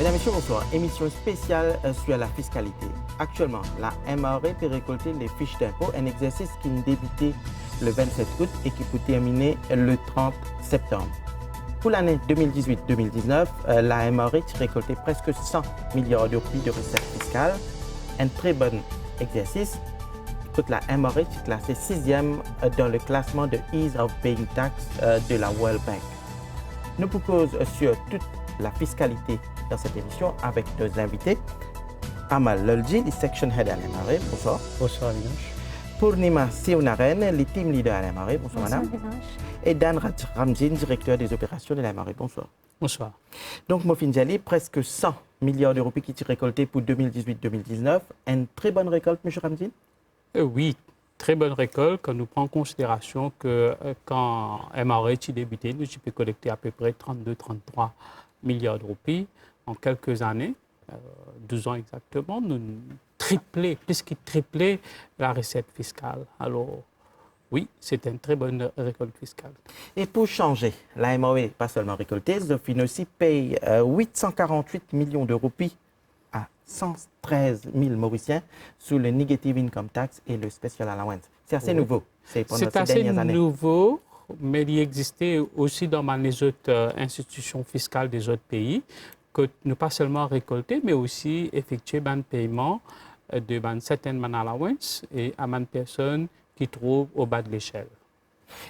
Mesdames et messieurs, bonsoir. Émission spéciale sur la fiscalité. Actuellement, la MRE peut récolter les fiches d'impôt, un exercice qui débutait le 27 août et qui peut terminer le 30 septembre. Pour l'année 2018-2019, la MRE a récolté presque 100 milliards de rupies de recettes fiscales. Un très bon exercice. Écoute, la MRE est classée 6e dans le classement de Ease of Paying Tax de la World Bank. Nous proposons sur toute la fiscalité dans cette émission avec nos invités. Amal Lolji, le Section Head à l'MRE. Bonsoir. Bonsoir, Vinash. Purnima Siunaren, le Team Leader à l'MRE. Bonsoir, madame. Et Dan Ramzin, directeur des opérations de l'MRE. Bonsoir. Bonsoir. Donc, Mofinjali, presque 100 milliards de rupies qui sont récoltés pour 2018-2019. Une très bonne récolte, M. Ramzin? Oui, très bonne récolte quand nous prenons en considération que quand MRE a débuté, nous avons collecté à peu près 32-33 milliards de rupies en quelques années, 12 ans exactement, nous triplé, plus que triplé la recette fiscale. Alors, oui, c'est une très bonne récolte fiscale. Et pour changer, la MRE, pas seulement récoltée, Zofin aussi paye 848 millions de rupies à 113 000 Mauriciens sous le Negative Income Tax et le Special Allowance. C'est assez nouveau. C'est assez nouveau, mais il existait aussi dans les autres institutions fiscales des autres pays que nous pas seulement récolter, mais aussi effectuer un paiement de certaines allowances et à une personne qui trouve au bas de l'échelle.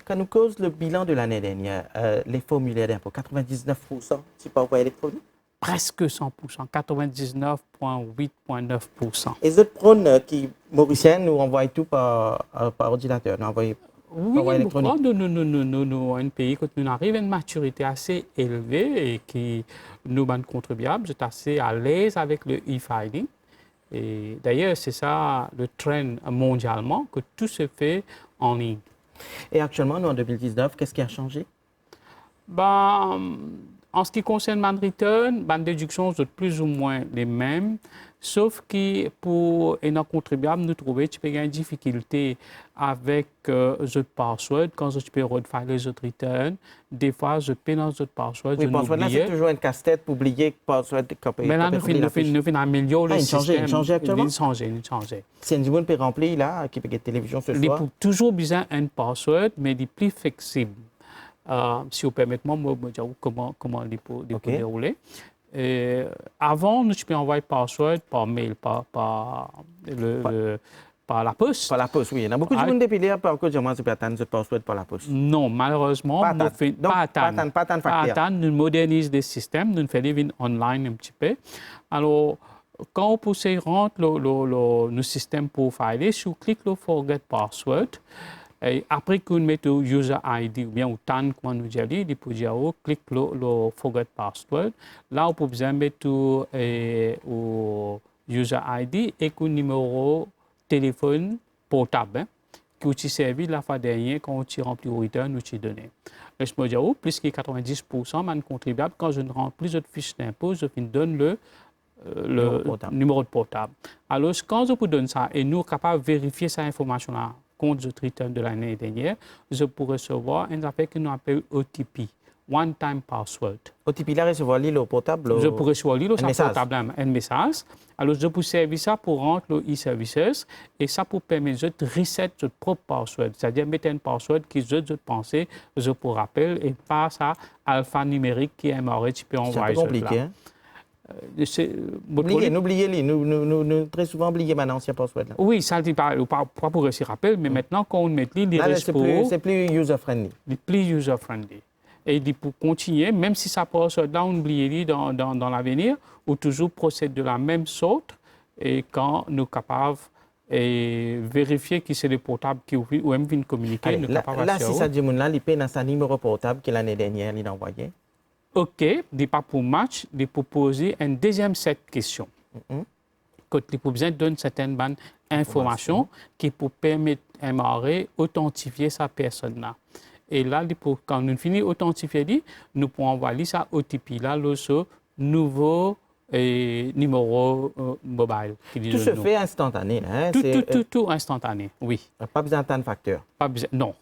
Quand nous cause le bilan de l'année dernière, les formulaires d'impôt, 99%, c'est pas envoyé électronique? Presque 100%, 99,8,9%. Et les autres prônes qui, mauriciens, nous envoient tout par ordinateur, nous envoyons oui, nous, un pays que nous arrivons à une maturité assez élevée et qui nous, les contribuables, sont assez à l'aise avec le e-filing. Et d'ailleurs, c'est ça le trend mondialement, que tout se fait en ligne. Et actuellement, nous, en 2019, qu'est-ce qui a changé? En ce qui concerne Man Return, les déductions sont plus ou moins les mêmes, sauf que pour un contribuable, nous trouvons qu'il y a une difficulté avec le password. Quand je peux refaire les autres returns, des fois, je peux dans le password. Oui, password là, c'est toujours une casse-tête pour oublier que password. Mais là, nous faisons améliorer le système. Il change actuellement? Il change. C'est une journée peut remplir là, qui peut être télévision ce soir. Il a toujours besoin d'un password, mais il est plus flexible. Si vous permettez, moi, je vais dire comment il peut dérouler. Avant, nous pouvons envoyer le password par mail, par la poste. Par la poste, oui. Il y a beaucoup de gens depuis là, par contre, je peux attendre ce password par la poste. Non, malheureusement, pas attendre. Nous modernisons les systèmes, nous faisons des online un petit peu. Alors, quand on pousse rentre le système pour filer, si vous cliquez sur Forget Password, et après qu'on mette le user ID ou bien au TAN, comme nous disons, il peut dire clique le Forget Password. Là, on peut besoin mettre le user ID et le numéro téléphone portable qui est servi la fois dernière quand on remplit le return, nous t'y donné. Je me dis, plus que 90% de contribuables, quand je ne remplis de fiches d'impôt, je donne le numéro de portable. Alors, quand je vous donne ça et nous sommes capables de vérifier cette information-là, compte de return de l'année dernière, je peux recevoir une affaire que nous appelons OTP, One Time Password. OTP là, recevoir le portable? Je peux recevoir le portable, un message. Alors, je peux servir ça pour rentrer le e-services et ça peut permettre de reset votre propre password, c'est-à-dire mettre un password qui je pensais, je peux rappeler et pas ça alphanumérique qui est mort, tu peux envoyer. C'est compliqué, hein? N'oubliez-les. Nous très souvent oublions mon ancien password. Là. Oui, ça ne pas pour réussir rappel, mais maintenant, quand on met les c'est plus user-friendly. C'est plus user-friendly. Et pour continuer, même si ça password là, on oublie dans l'avenir, ou toujours procède de la même sorte, et quand nous sommes capables de vérifier que c'est le portable qui ou même vient communiquer, nous sommes capables là, si ça dit là, il paye dans sa numéro portable que l'année dernière, il a envoyé. OK, n'est pas pour match, de poser un deuxième set de questions. Quand il a besoin de donner certaines informations qui peut permettre à MRE d'authentifier sa personne-là. Et là, quand nous finissons d'authentifier, nous pouvons envoyer ça OTP, là, le nouveau numéro mobile. Tout se fait instantané. Hein? Tout instantané, oui. Pas besoin d'attendre facteur. Non.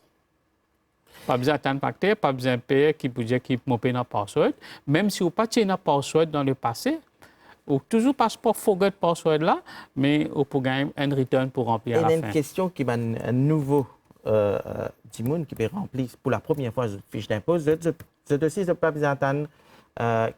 Pas besoin d'attendre facteur, pas besoin de payer qui peut dire qu'il peut payer un password. Même si vous n'avez pas de password dans le passé, Ou toujours passeport forget password là, mais on peut gagner un return pour remplir à la fin. Il y a une question qui va un nouveau Timoun qui peut remplir pour la première fois une fiche d'impôt. C'est aussi pas besoin d'attendre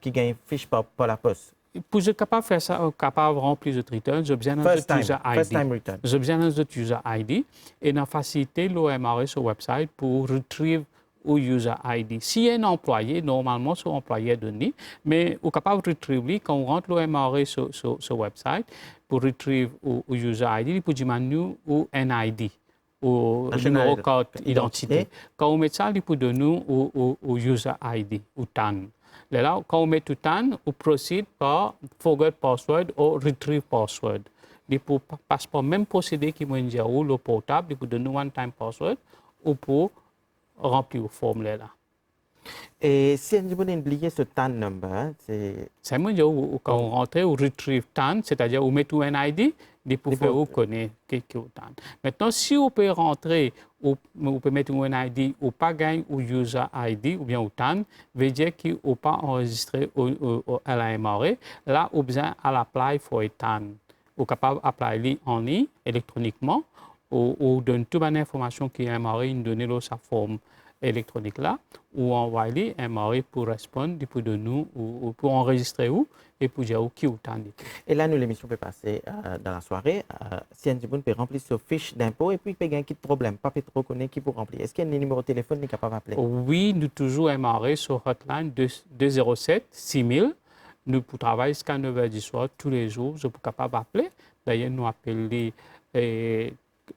qui gagne une fiche par la poste. Pour être capable de faire ça, capable de remplir le return, j'ai besoin d'un user ID. First time return. J'ai besoin d'un user ID et de faciliter l'OMRE sur le website pour retrieve au user ID. Si y a un employé, normalement, c'est employé donné, mais on est capable de retrieve quand on rentre l'OMRE sur le website pour retrieve au user ID, il peut demander ou NID, au numéro code identité. Quand on met ça, il peut donner au user ID, au TAN. Là, quand on met tout TAN, on procède par forget password ou retrieve password. Il peut passer par le même procédé qui m'a dit le portable, il peut donner one time password ou pour remplir le formulaire là. Et si on a oublié ce TAN number, c'est... C'est moi quand on rentre, on retrieve TAN, c'est-à-dire on met tout un ID, il peut faire reconnaître qui est TAN. Maintenant, si on peut rentrer, on peut mettre un ID ou pas gagner au user ID ou bien au TAN, veut dire qu'on n'a pas enregistré à la MRE. Là, on a besoin à l'apply for a TAN. On est capable d'appliquer en ligne, électroniquement, ou donne toute l'information qui est MRE, une donnée dans sa forme électronique là, ou envoyer MRE pour répondre, pour de nous, ou pour enregistrer où, et pour dire où qui ou tant. Et là, nous, l'émission peut passer dans la soirée. Si un peut remplir sa fiche d'impôt et puis il peut gagner un problème, pas trop connaître qui pour remplir. Est-ce qu'il y a un numéro de téléphone qui est capable d'appeler? Oui, nous toujours MRE sur hotline 207 6000. Nous pour travailler jusqu'à 9h du soir tous les jours. Je suis capable d'appeler. D'ailleurs, nous appelons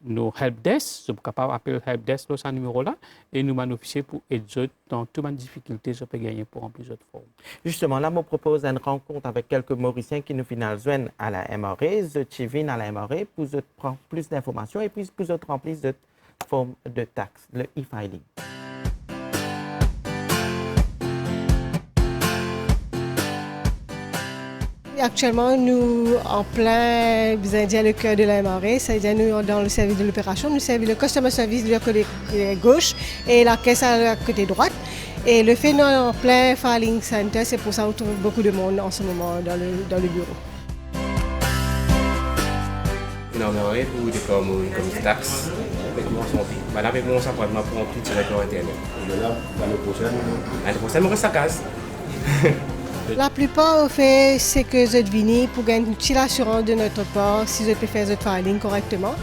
nos helpdesk, je suis capable d'appeler le helpdesk ce numéro-là et nous bénéficier pour aider dans toutes les difficultés que je peux gagner pour remplir cette forme. Justement, là, je propose une rencontre avec quelques Mauriciens qui nous joignent à la MRE, je viens à la MRE pour prendre plus d'informations et puis pour remplir cette forme de taxe, le e-filing. Actuellement, nous, en plein, vous avez dit le cœur de la MRE, c'est-à-dire nous dans le service de l'opération, nous servons le customer service de la côté gauche et la caisse à la côté droite. Et le fait en plein filing center, c'est pour ça qu'on trouve beaucoup de monde en ce moment dans le bureau. Non, mais pour des comme taxes, avec mon appointment pour remplir directement Internet. L'année prochaine, on reste à case. La plupart au fait, c'est que je devine pour gagner une petite assurance de notre part si je peux faire le filing correctement.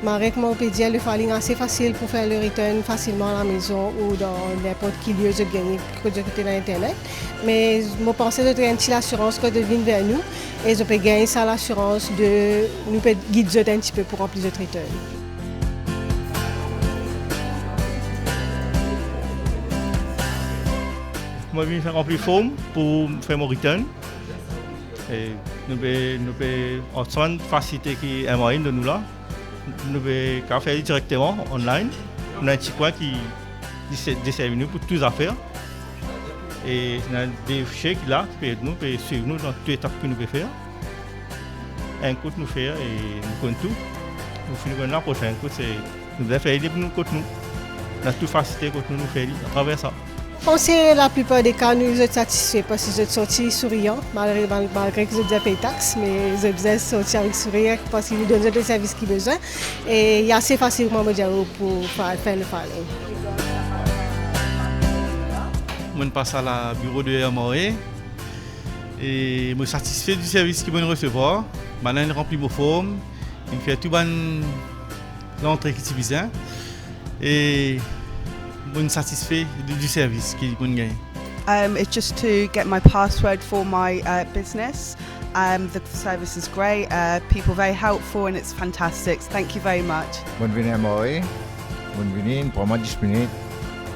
Mais avec mon pédia, le filing est assez facile pour faire le return facilement à la maison ou dans n'importe quel lieu de gagner que de côté d'Internet. Mais je pense que je une petite assurance que devine vers nous et je peux gagner ça l'assurance de nous guider un petit peu pour remplir le return. Moi, je viens faire remplir forme pour faire mon return. Et nous pouvons ensemble faciliter qui est un moyen de nous là. Nous pouvons faire directement online. On a un petit coin qui dessert nous pour toutes les affaires. Et on a des fichiers qui là qui peuvent nous suivre nous dans toutes les étapes que nous pouvons faire. Un coup nous faire et nous connaissons tout. Nous finissons la prochaine coup c'est nous devons faire pour nous contre nous. On a tout facilité contre nous faire à travers ça. Je pense que la plupart des cas, nous sommes satisfaits parce que je suis sorti souriant, malgré que je dois payer taxes, mais je dois sortir avec sourire parce qu'ils nous donnent les services qu'ils ont besoin. Et il est assez facile pour faire le filing. Je passe à la bureau de MRE et je suis satisfait du service qu'ils vont recevoir. Maintenant, ils remplissent vos formes, ils font tout l'entrée qui est besoin. Et je suis satisfait du service qu'ils vont gagner. It's just to get my password for my business. The service is great. People are very helpful and it's fantastic. Thank you very much. Je viens à MRE, je viens pour moi 10 minutes,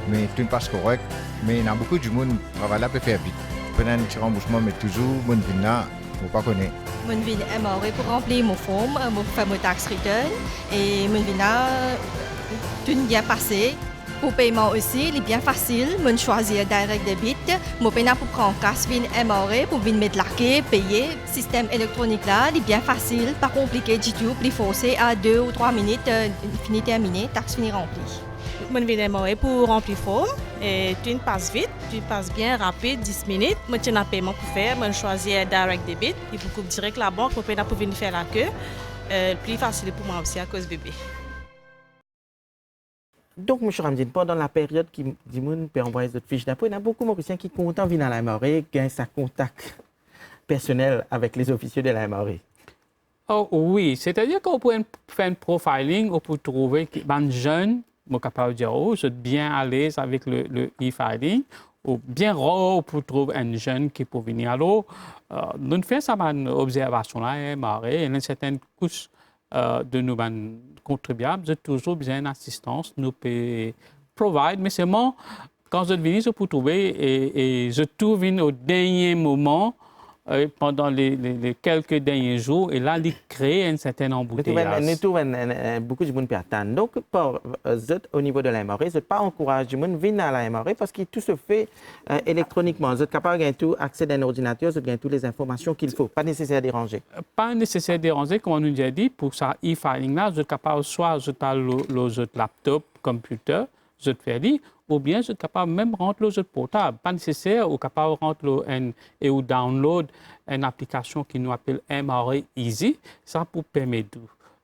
mais tout passe correct. Mais il y a beaucoup de monde qui travaille là pour faire vite. Pendant un petit remboursement, mais toujours, je viens là, je ne pas connaître. Je viens à MRE pour remplir mon forme, pour faire mon tax return. Et je viens là, tout est bien passé. Pour paiement aussi, il est bien facile. Je choisis direct debit. Je paye pour prendre cash vin MRE pour venir mettre la clé, payer. Le système électronique là, il est bien facile, pas compliqué du tout. Il faut à 2 ou 3 minutes, fini terminé, taxe fini remplie. Je viens pour remplir le forme et tu passes vite, tu passes bien rapide, 10 minutes. Je tiens un paiement pour faire, je choisis direct debit. Il faut direct la banque, je peux venir faire la queue. Plus facile pour moi aussi à cause bébé. Donc, M. Ramdine, pendant la période qui peut envoyer cette fiche d'impôt, il y a beaucoup de Mauriciens qui sont contents de venir à la MRE, gagnent sa contact personnel avec les officiers de la MRE. Oh, oui, c'est-à-dire qu'on peut faire un profiling, on peut trouver des jeunes, je suis capable de dire, oh, je suis bien à l'aise avec le e-filing, ou bien rare, on peut trouver un jeune qui peut venir. Alors, nous faisons cette observation-là, MRE, il y a une certaine couche de nos contribuables, j'ai toujours besoin d'assistance, nous pouvons provide, mais seulement quand je viens, je peux trouver et je trouve au dernier moment, pendant les quelques derniers jours, et là, il crée un certain embouteillage. Nous trouvons beaucoup de monde qui attendent. Donc, au niveau de la MRE, je ne pas encourager les gens à venir à la MRE parce que tout se fait électroniquement. Vous êtes capable de gagner accès à un ordinateur, vous gagnez toutes les informations qu'il faut. Pas nécessaire de déranger. Pas nécessaire de déranger, comme on nous a dit, pour ça e-filing-là, vous êtes capable soit de laptop, computer, je te fais dire, ou bien je suis capable même de rentrer le jeu portable. Pas nécessaire, ou capable de rentrer et ou download une application qui nous appelle MRE Easy, ça pour permettre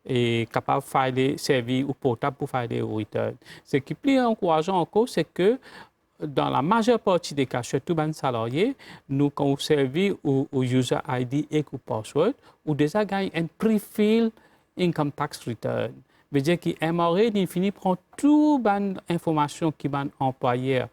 et capable de faire des services ou portable pour faire des returns. Ce qui est plus encourageant encore, c'est que dans la majeure partie des cas, surtout les salariés, nous quand on servi au user ID et au password, ou déjà gagne un pre-fill income tax return. Veut dire que MRE, il finit prendre toute l'information qui est employeur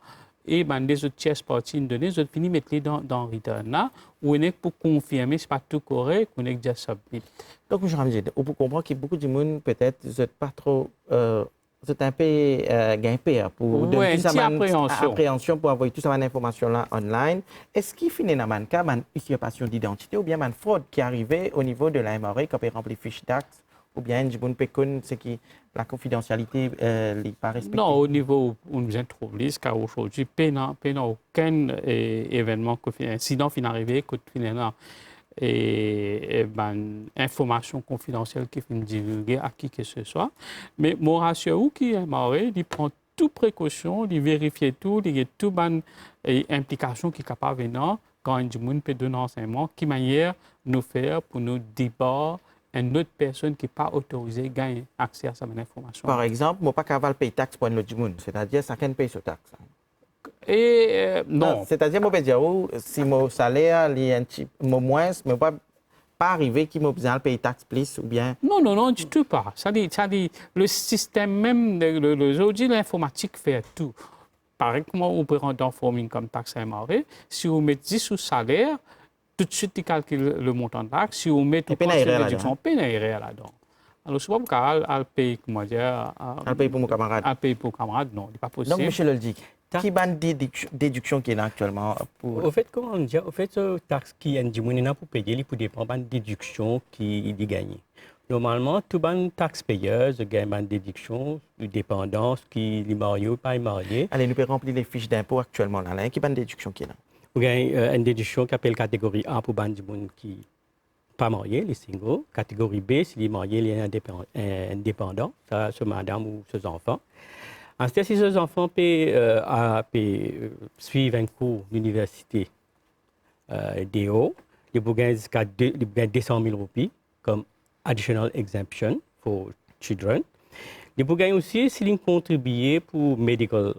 et des autres tiers parties données, ils finissent mettre les dans le return là, où on est pour confirmer ce n'est pas tout correct, on est déjà submit. Donc, je on peut comprendre que beaucoup de monde peut-être vous pas trop, vous êtes un peu gagné pour donner toute appréhension pour envoyer toute cette information là online. Est-ce qu'il finit dans le cas une usurpation d'identité ou bien une fraude qui est arrivée au niveau de la MRE quand on remplit fiche taxe? Ou bien c'est que la confidentialité n'est pas respectée? Non, au niveau où nous sommes troublés, car aujourd'hui, il n'y a aucun événement, incident qui est arrivé, que information confidentielle qui est divulguée à qui que ce soit. Mais mon rassure qui est marré, il prend toute précaution, il vérifie tout, il y a toute implication qui est capable de venir quand un monde peut donner un enseignement, qui manière nous faire pour nous débarrasser une autre personne qui n'est pas autorisée gagne accès à cette information. Par exemple, je ne peux pas qu'avoir payer taxe pour un autre monde, c'est-à-dire chacun paye sa taxe. Non. C'est-à-dire, je peux dire, si mon salaire est moins, je ne peux pas arriver qu'il m'a besoin de payer taxe plus ou bien. Non, du tout pas. Ça dit, le système même, aujourd'hui, l'informatique fait tout. Par exemple, on peut rendre un forming comme taxe à MRE. Si on met 10 sous salaire, tout de suite, tu calcules le montant de taxe. Si on met tout le réduction, on paye là-dedans. Alors, je ne sais pas pourquoi elle paye, comment dire. Elle paye pour mon camarade. Elle paye pour mon camarade, non, ce n'est pas possible. Donc, M. Loldik, qui est la déduction qui est là actuellement pour... Au fait, comment on dit, au fait, la taxe qui est pour payer, il peut dépendre de la déduction qui est gagnée. Normalement, tout le taxe payeur gagne une déduction de dépendance qui est mariée ou pas mariée. Allez, nous pouvons remplir les fiches d'impôt actuellement. Là. Qui est la déduction qui est là? Vous avez une déduction qui appelle catégorie A pour les gens qui ne sont pas mariés, les singles. Catégorie B, si les mariés, les indépendants, ça, c'est madame ou ses enfants. Ensuite, si ces enfants peuvent suivre un cours d'université DO, ils peuvent gagner jusqu'à 200 000 roupies comme additional exemption for children. Ils peuvent gagner aussi s'ils contribuent pour medical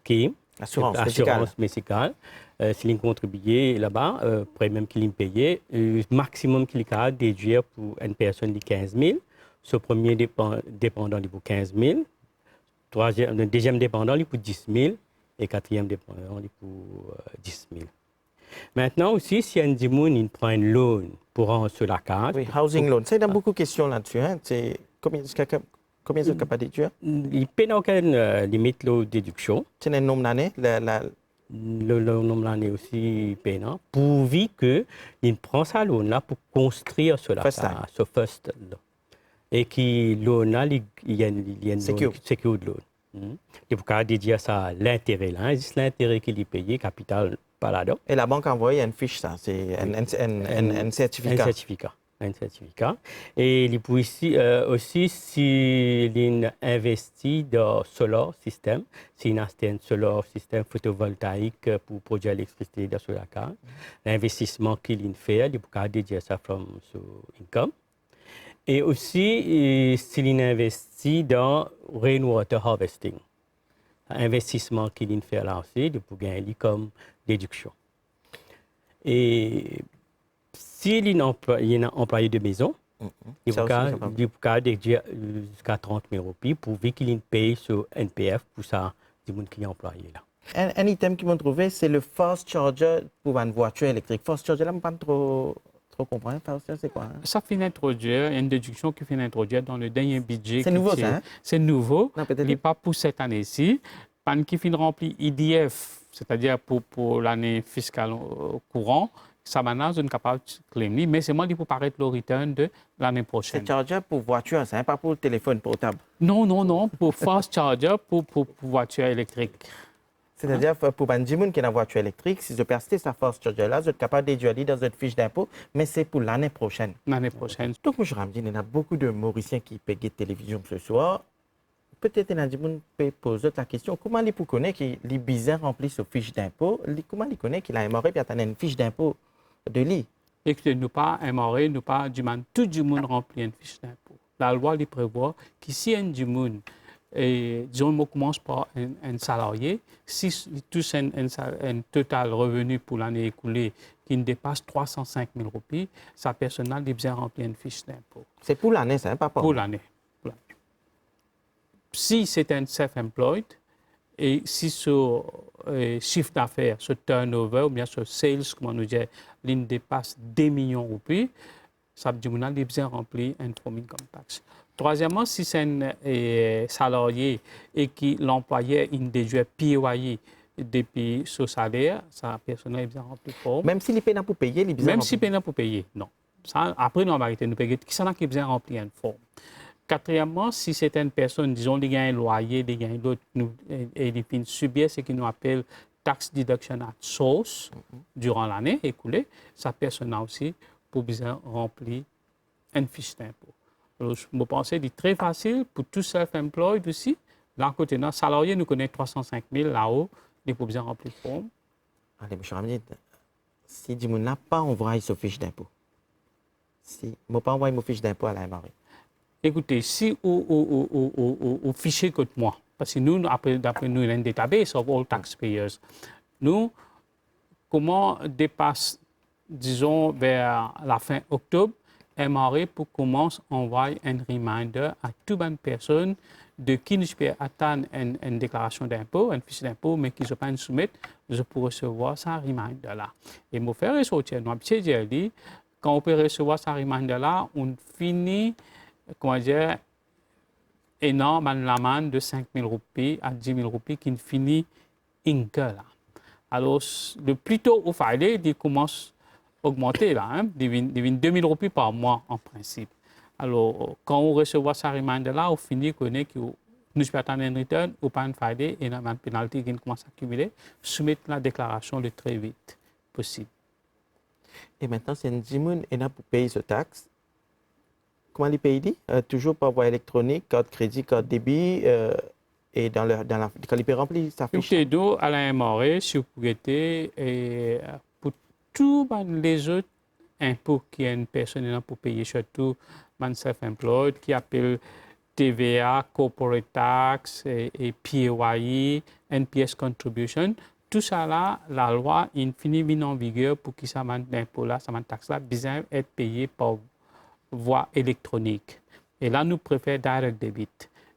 scheme, assurance médicale. S'ils contribuent là-bas, après même qu'ils payent, le maximum qu'ils ont déduire pour une personne de 15 000. Ce premier dépendant il pour 15 000. Le deuxième dépendant il pour 10 000. Et quatrième dépendant il pour 10 000. Maintenant aussi, si un dimoun prend un loan pour rendre sur la carte. Oui, housing loan. C'est beaucoup de questions là-dessus. Hein? Combien de capables de déduire? Il n'y a aucune limite de déduction. C'est un nombre d'années? Le nombre d'années aussi payant, pourvu qu'il prend sa loan là pour construire sur la carte, ce first loan. Et que loan là, il y a une secured loan. Il faut dédier ça à l'intérêt là, c'est l'intérêt qu'il est payé, capital. Et la banque envoie une fiche, ça, c'est un certificat. un certificat. Et il peut aussi, s'il investit dans solar system, s'il a un solar system photovoltaïque pour produire l'électricité dans la carte, l'investissement qu'il fait, il peut dédier ça from son income. Et aussi, s'il investit dans rainwater harvesting, l'investissement qu'il fait là aussi, il peut gagner comme déduction. Et s'il est un employé de maison, il peut déduire jusqu'à 30 000 roupies pour qu'il paye sur NPF pour ça, du monde qui est employé là. Un item qu'ils m'ont trouvé, c'est le fast charger pour une voiture électrique. Fast charger, là, je ne pas trop comprendre. C'est quoi? Ça fait introduire, une déduction qui fait introduire dans le dernier budget. C'est nouveau, ça? C'est nouveau. Il n'est pas pour cette année-ci. Qui finit rempli IDF, c'est-à-dire pour l'année fiscale courante, ça maintenant, je ne suis pas capable de claimer, mais c'est moi qui peux paraître le return de l'année prochaine. C'est charger pour voiture, c'est pas pour le téléphone portable? Non, pour fast charger, pour voiture électrique. C'est-à-dire, pour un gens qui a une voiture électrique, si je peux acheter sa fast charger là, je suis capable de déduire dans une fiche d'impôt, mais c'est pour l'année prochaine. L'année prochaine. Donc, je me dis, il y a beaucoup de Mauriciens qui payent la télévision ce soir. Peut-être que nous peut poser la question, comment ils peuvent connaître que les bizarres remplissent sa fiche d'impôt? Comment ils connaissent qu'il a un et qu'il a une fiche d'impôt de lui? Écoutez, nous pas un nous pas du monde, tout le monde remplit une fiche d'impôt. La loi lui prévoit que si un du monde, disons, on commence par un salarié, si touche un total revenu pour l'année écoulée qui ne dépasse 305 000 roupies, sa personnelle est bien remplir une fiche d'impôt. C'est pour l'année, ça, pas pour l'année. Si c'est un self-employed et si ce chiffre d'affaires, ce turnover ou bien ce sales, comment nous dire, il dépasse 2 millions de roupies, ça veut dire qu'on a bien rempli un form income tax. Troisièmement, si c'est un salarié et que l'employeur il déduit PAYE depuis son salaire, sa personne est bien rempli forme. Même s'il paye pour payer, il est bien Même s'il paye pour payer, non. Ça, après, nous arrêter nous payer. Qui est bien rempli une forme. Quatrièmement, si c'est une personne, disons, qui a un loyer, qui a l'autre, et il subit ce qu'on appelle tax deduction at source durant l'année écoulée, sa personne aussi pour bien remplir une fiche d'impôt. Alors, je pense que c'est très facile pour tout self-employed aussi. D'un côté, nos salariés, nous connaissons 305 000 là-haut, ils peuvent bien remplir le forme. Allez, M. Ramid, si je n'ai pas envoyé sa fiche d'impôt, si je n'ai pas envoyé ma fiche d'impôt à la MRE, écoutez, si au fichier que moi, parce que nous, d'après nous, il y a un database of all taxpayers, nous, comment dépasse, disons, vers la fin octobre, MRE pour commencer à envoyer un reminder à toute bonne personne de qui ne peut attendre une déclaration d'impôt, une fiche d'impôt, mais qui ne peut pas soumettre, je peux recevoir ce reminder-là. Et mon frère et sortir, nous avons dit, quand on peut recevoir ce reminder-là, on finit, comment dire, énorme l'amende de 5 000 roupies à 10 000 roupies qui finit là. Alors, le plus tôt au fallait, il commence à augmenter, là, hein, devient 2 000 roupies par mois en principe. Alors, quand on reçoit ce reminder-là, on finit connaît que nous peut attendre un return ou pas un fallait et une pénalité qui commence à accumuler, soumettre la déclaration le très vite possible. Et maintenant, c'est un Jimoun et pour payer ce taxe. Comment les payer? Toujours par voie électronique, carte crédit, carte débit, et quand il peut remplir sa fiche. Tout est d'eau à la MRE, si vous pouvez et pour tous les autres impôts qui est une personne pour payer, surtout man self-employed, qui appelle TVA, corporate tax, et PAYE, NPS contribution. Tout ça là, la loi finit en vigueur pour que ça l'impôt là, ça taxe là, besoin être payé par voie électronique. Et là, nous préférons direct debit.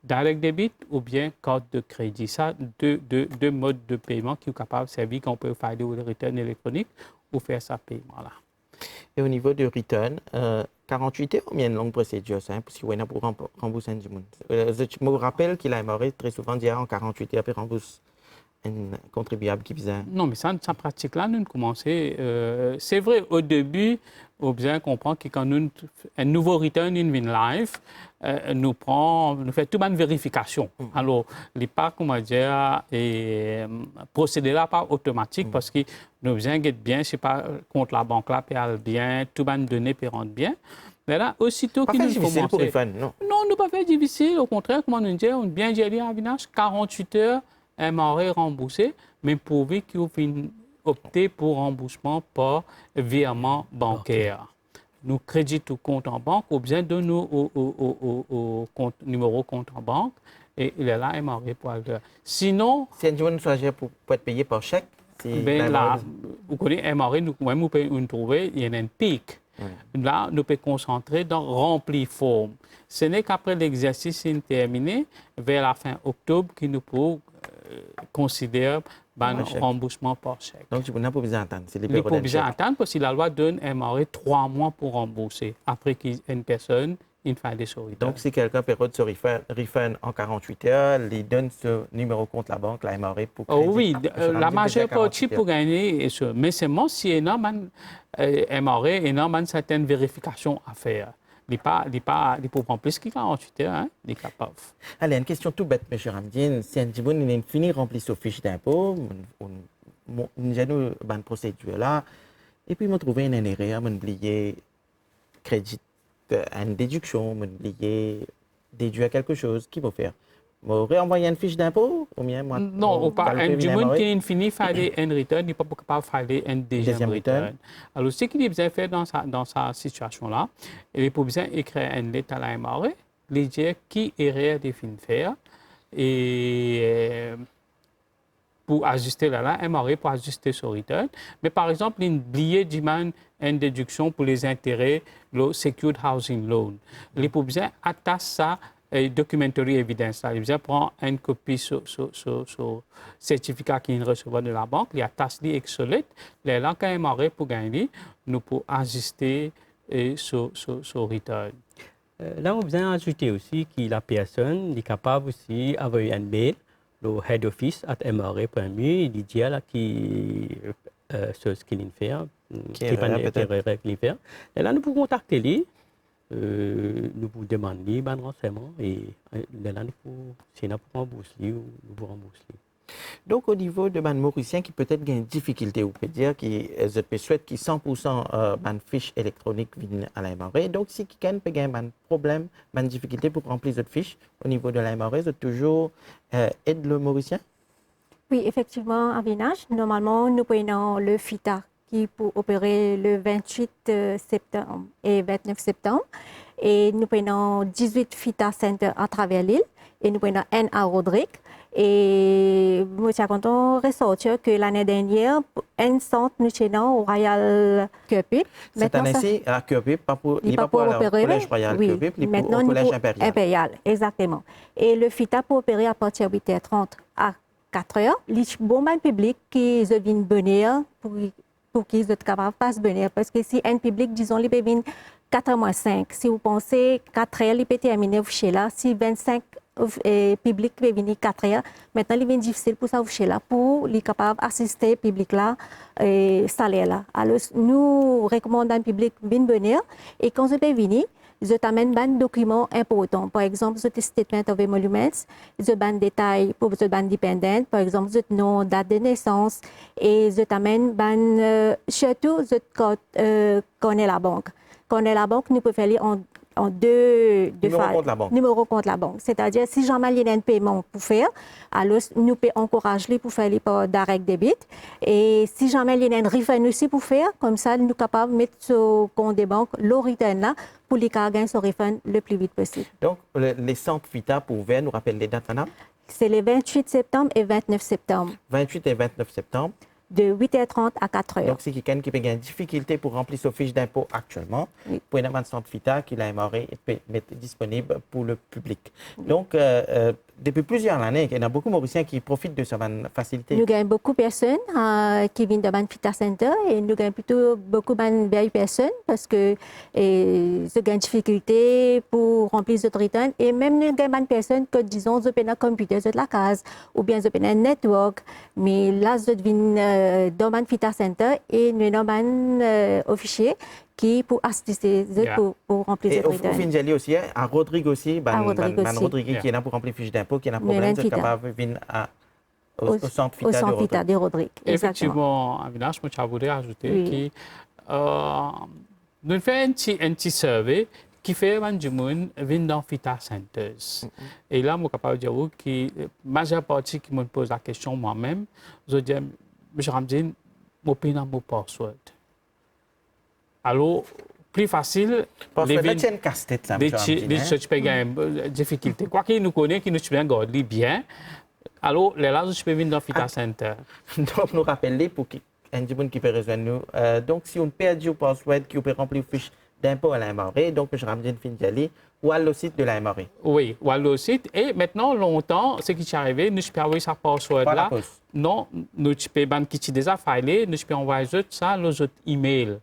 Direct debit ou bien carte de crédit. Ça, deux modes de paiement qui sont capables de servir quand on peut faire le return électronique ou faire ça paiement-là. Et au niveau du return, 48 heures, il y a une longue procédure, ça, parce qu'il y a pour rembourser du monde. Je me rappelle qu'il a aimé très souvent dire en 48 heures, puis rembourser un contribuable qui vient. Non, mais ça pratique-là, nous commençons. C'est vrai, au début, on bien comprendre que quand nous, un nouveau return in live, nous fait toute une vérification. Alors, les pas, comment dire, procédé là pas automatique parce que nous bien get bien, c'est pas contre la banque là, paye bien, tout une données peut rendre bien. Là, aussitôt qu'il nous difficile pour Rifan, non? Non, nous pas fait difficile. Au contraire, comme on dit, on bien géré à Vinache, 48 heures, MRE remboursé, mais pourvu qu'ils opter pour remboursement par virement bancaire. Nous créditons au compte en banque, ou bien de nous au numéro compte en banque, et il est là, MRE pour le. Sinon. Si un choisit pour être payé par chèque, ben là, vous connaissez MRE, nous pouvons trouver, il y a un pic. Là, nous pouvons concentrer dans remplir forme. Ce n'est qu'après l'exercice terminé, vers la fin octobre, que nous pouvons considérer un remboursement par chèque. Donc, vous n'avez pas besoin d'attendre. Il n'est pas besoin d'attendre parce que la loi donne MRE 3 mois pour rembourser après qu'une personne fait des return. Donc, si quelqu'un peut se refund en 48 heures, il donne ce numéro compte la banque, la MRE, pour crédit. Oui, la majeure partie pour gagner, mais seulement si il y a une MRE et une certaine vérification à faire. Il ne peut prendre plus que 48 heures, hein? Il est capable. Allez, une question tout bête, M. Ramdien. Si un petit il fini remplir sa fiche d'impôt, nous avons une procédure là, et puis on trouve une erreur, on oublie crédit, une déduction, on oublie déduire quelque chose. Qui va faire? Vous réenvoyer une fiche d'impôt ou bien moi? Non, pas un du monde qui est fini faire un return, il n'est pas capable de faire un deuxième return. Alors, ce qu'il a besoin de faire dans sa situation-là, il a besoin d'écrire une lettre à la MRE, lui dire qui erreur de faire et pour ajuster la MRE pour ajuster son return. Mais par exemple, il a oublié une déduction pour les intérêts, le Secured Housing Loan. Il a besoin d'attacher ça. Documentary evidence. Il vient prendre une copie sur certificat qu'il reçoit de la banque, il attache avec ce lettre, les là quand MRE pour gagner, nous pouvons ajuster sur return. Là, on vient ajouter aussi que la personne est capable aussi d'avoir un mail, le head office at MRE.mu, il dit là ce qu'il fait, qui est fait. Et là, nous pouvons contacter lui. Nous vous demandons un renseignement et là, si nous pouvons rembourser ou nous pouvons rembourser. Donc, au niveau de ban mauricien qui peut-être a une difficulté, on peut dire qui souhaite qui 100% ban fiche électronique viennent à la MRE. Donc, si quelqu'un peut avoir un problème, une difficulté pour remplir cette fiche au niveau de la MRE, c'est toujours aide le mauricien? Oui, effectivement, à Vinage, normalement, nous prenons le FITA qui pour opérer le 28 septembre et 29 septembre. Et nous prenons 18 FITA Center à travers l'île et nous prenons un à Rodrigue. Et nous sommes contents de ressortir que l'année dernière, un centre nous au Royal Kirkpitt. Cette année-ci, à Kirkpitt, il n'est pas pour le Collège Royal Kirkpitt, il est pour le Collège Impérial. Exactement. Et le FITA pour opérer à partir de 8h30 à 4h. Les bons publics qui viennent venir pour qu'ils soient capables de se venir. Parce que si un public, disons, il peut venir 4h-5, si vous pensez 4h, il peut terminer chez là. Si 25 public peut venir 4h, maintenant, il est difficile pour ça chez là, pour les capables d'assister au public là, salaire là. Alors, nous recommandons un public de venir et quand vous peut venir, je t'amène des documents importants. Par exemple, le statement of emoluments, je t'amène des détails pour le ban dépendant, par exemple, je nom, date de naissance, et je t'amène surtout, je connais la banque. Connais la banque, nous pouvons faire en deux phases. Numéro compte la banque. C'est-à-dire, si Jean-Marie a un paiement pour faire, alors nous pouvons encourager pour faire les direct débit. Et si Jean-Marie a un refund aussi pour faire, comme ça, nous sommes capables de mettre sur compte des banques le return là pour les gagner son refund le plus vite possible. Donc, les centres FITA pour ouvrir, nous rappellent les dates, madame? C'est les 28 septembre et 29 septembre. 28 et 29 septembre. De 8h30 à 4h. Donc, si quelqu'un qui a une difficulté pour remplir sa fiche d'impôt actuellement, oui. Pour une centre FITA qui l'a MRE peut mettre disponible pour le public. Oui. Donc, depuis plusieurs années, il y a beaucoup de Mauriciens qui profitent de cette facilité. Nous avons beaucoup de personnes qui viennent de la FITA Center et nous avons plutôt beaucoup de belles personnes parce que ils ont une difficulté pour remplir ce return. Et même nous avons des personnes qui, disons, ils ont un computer de la case ou bien ils ont un network, mais là, ils viennent dans le FITA Center et nous avons un officier qui pour assister pour remplir ce return. Et au Finjali aussi, à Rodrigue aussi, Rodrigue qui est là pour remplir fiche d'impôt, qui a un problème, c'est capable de venir au centre FITA de Rodrigue. Effectivement, Avinash, je voudrais ajouter que nous faisons un petit survey qui fait que du monde vient dans Fita Centers. Et là, je suis capable de dire que la majeure partie qui me pose la question moi-même, je dis, M. Ramdine, je paye dans mon password. Alors, plus facile. Password, c'est une casse-tête, ça, M. Ramdine. Tu peux gagner une difficulté. Quoi qu'il nous connaît, qui nous peut garder bien, alors, là, je peux venir dans Fita Center. Donc, nous rappelons pour un monde qui peut rejoindre nous. Donc, si on perd le password, qui peut remplir une fiche d'impôt à la MRE, donc M. Ramdine Finjali, ou à le site de la MRE. Oui, ou à le site. Et maintenant, longtemps, ce qui est arrivé, nous pouvons envoyer sa password là. Non, nous pouvons qui déjà filé, nous pouvons envoyer ça dans notre email.